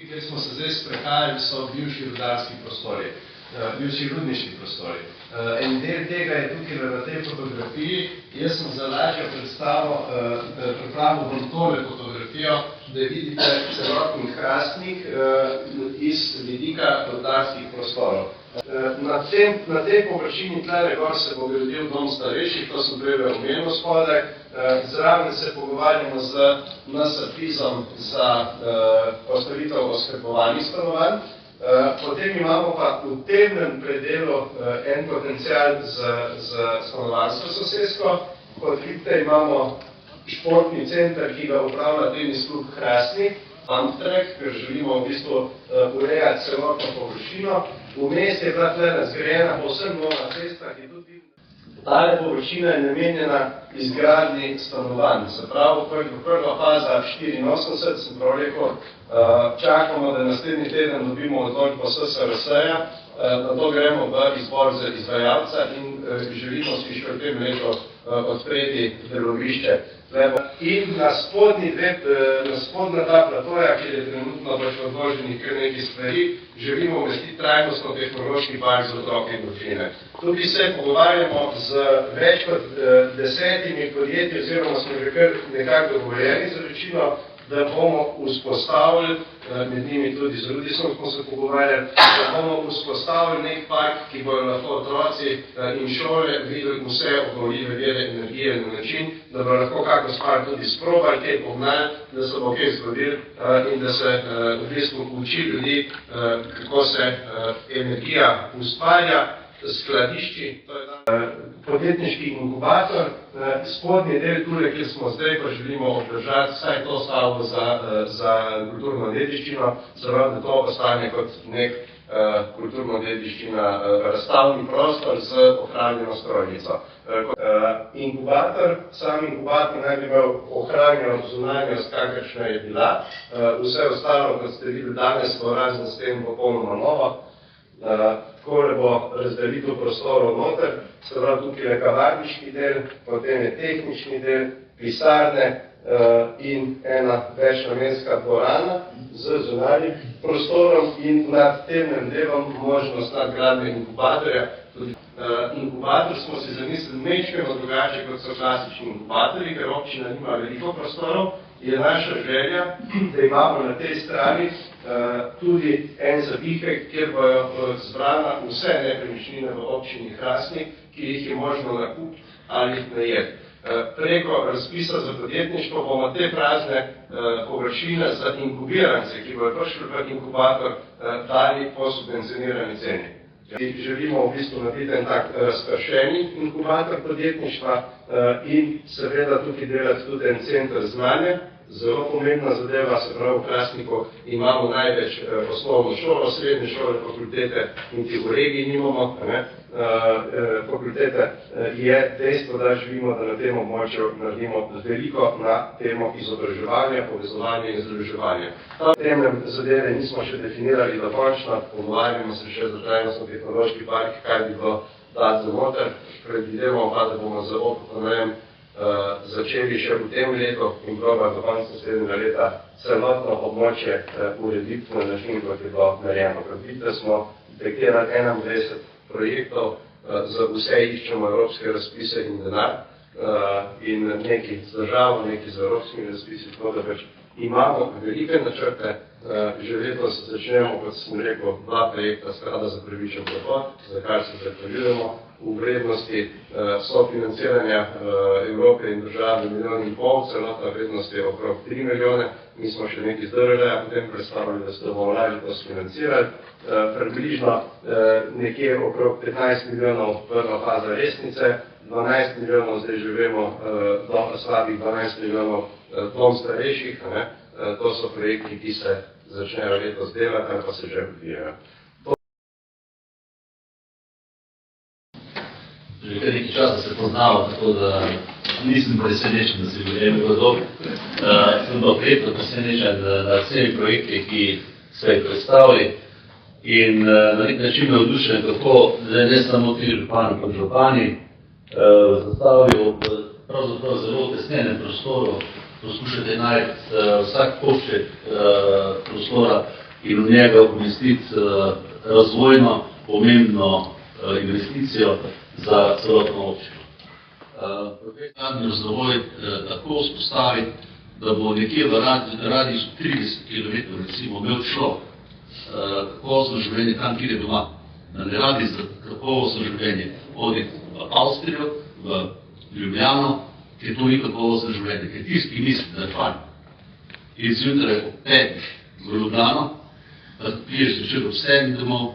kjer smo se zdaj sprehajali, so bivši rudarski prostori, bivši rudniški prostori. En del tega je tukaj na tej fotografiji. Jaz sem za lažjo predstavo pripravil vam tole fotografijo, da vidite celotni Hrastnik iz vidika rudarskih prostorov. Na tej površini tlele gor se bo gradil dom starejših, to sem prej omenil spodaj. Zraven se pogovarjamo z NSRPIZ-om za postavitev oskrbovanih stanovanj. Potem imamo pa v temnem predelu en potencial za stanovanjsko sosesko. Kot vidite, imamo športni center, ki ga upravlja Tenis klub Hrastnik, Amtrek, ker želimo v bistvu urejati celotno površino. Vmes je bila tlele zgrajena povsem nova cesta, ki tudi vidimo. Tale površina je namenjena izgradnji stanovanj. Se pravi, prva faza 84, sem prav rekel, čakamo, da naslednji teden dobimo odločbo SSRS-ja, na to gremo v izbor za izvajalca in želimo si še v tem letu odpreti delovišče. In na spodnja ta platoja, kjer je trenutno odloženih kar nekaj stvari, želimo umestiti trajnostno tehnološki park za otroke in družine. Tukaj se pogovarjamo z več kot 10 podjetji, oziroma smo že kar nekako dogovorjeni za večino, da bomo vzpostavili, med njimi tudi z Rudisom smo se pogovarjali, da bomo vzpostavili nek park, ki bojo lahko otroci in šole videli vse obnovljive vire energije na način, da bojo lahko kako stvar tudi sprobali, kaj pognali, da se bo kaj zgodili in da se v bistvu uči ljudi, kako se energija ustvarja, skladišči. Podjetniški inkubator, spodnji del tule, kjer smo zdaj, pa želimo obdržati vsaj to stavbo za kulturno dediščino, da to ostane kot nek kulturno dediščina razstavni prostor z ohranjeno strojnico. Sam inkubator naj bi imel ohranjeno zunanjost, kakršna je bila. Vse ostalo, kot ste videli danes, bo razen s tem popolnoma novo. Takole bo razdelitev prostorov noter, se pravi tukaj je kavarniški del, potem je tehnični del, pisarne in ena večnamenska dvorana z zunanjim prostorom in nad temnem delom možnost nadgradnje inkubatorja. Inkubator smo si zamislili majčkeno drugače, kot so klasični inkubatorji, ker občina nima veliko prostorov. Je naša želja, da imamo na tej strani tudi en zapihek, kjer bojo zbrana vse nepremičnine v občini Hrastnik, ki jih je možno nakupiti ali najeti. Preko razpisa za podjetništvo bomo te prazne površine za inkubirance, ki bojo prišli v inkubator, dali po subvencionirani ceni. Želimo v bistvu narediti en tak razpršeni inkubator podjetništva in seveda tukaj delati tudi en center znanja. Zelo pomembna zadeva, se pravi v Hrastniku imamo največ osnovno šolo, srednje šole, fakultete in ti v regiji nimamo. Fakultete je dejstvo, da želimo, da na tem območju naredimo veliko na temo izobraževanja, povezovanja in združevanja. Ta temnem zadeve nismo še definirali dokončno, pogovarjamo se še za trajnostno-tehnološki park, kaj bi bilo dati za noter. Predvidevamo pa, da bomo za OPPN začeli še v tem letu in probali do konca naslednjega leta celotno območje urediti na način, kot je bilo narejeno. Vidite, smo detektirali 21 projektov, za vse iščemo evropske razpise in denar in neki z državo, neki z evropskimi razpisi, tako da pač imamo velike načrte. Že letos začnemo, kot sem rekel, 2 projekta Sklada za pravičen prehod, za kar se zahvaljujemo v vrednosti sofinanciranja Evrope in države 1,5 milijona, celotna vrednost je okrog 3 milijone. Mi smo še nekaj zdržali, potem predstavljali, da se bomo lažje to sfinancirali. Približno nekje okrog 15 milijonov prva faza Resnice, 12 milijonov zdaj že vemo, slabih 12 milijonov dom starejših. To so projekti, ki se začnejo letos delati ali pa se že odvijajo. Že kar nekaj časa se poznamo, tako da nisem presenečen, da se življenje gotovo. Sem pa prijetno presenečen na vsemi projekti, ki so jih predstavili in na nek način navdušen, kako ne samo ti župani kot župani zastavijo pravzaprav zelo tesnenem prostoru, poskušate najti vsak košček prostora in v njega umestiti razvojno pomembno investicijo za celotno občino. Projektni razvoj tako vzpostaviti, da bo nekje v radiusu 30 km recimo imel človek kakovostno življenje tam, kjer je doma. Da ne radi za kakovostno življenje hoditi v Avstrijo, v Ljubljano, ker to ni kakovostno življenje. Ker tisti, ki misli, da je fajn, in zjutraj ob 5 v Ljubljano, da piješ večer ob 7 domov,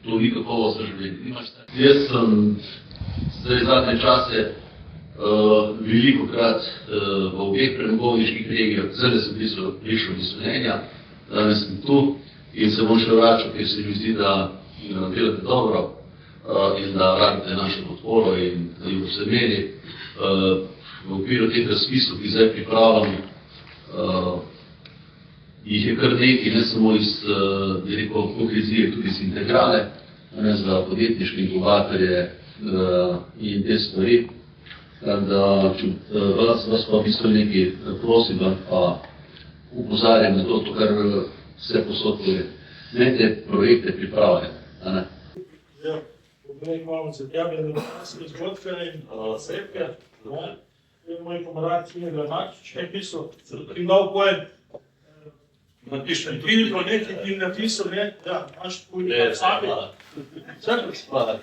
to ni kakovostno življenje. Jaz sem zdaj zadnje čase velikokrat v obeh premogovniških regijah, zdaj sem prišel iz Slovenija, danes sem tu in se bom še vračal, ker se mi zdi, da delate dobro in da rabite našo podporo in da jo boste imeli. V okviru teh razpisov, ki zdaj pripravljamo, jih je kar nekaj, ne samo iz kohezije, tudi iz integrale, za podjetniške inkubatorje in te stvari. Da vas pa v bistvu nekaj prosim, pa upozarjam na to, kar vse posod pove. Imejte projekte pripravljene. Ja, poglej, imamo zatjavljene demokratske zgodke in sredke. Moj kamarad Tine Gramačič je pisal, ki dal pojem, napišem, Tine Planeti, ki napisal, ne, ja, imaš tako in sami. Hvala.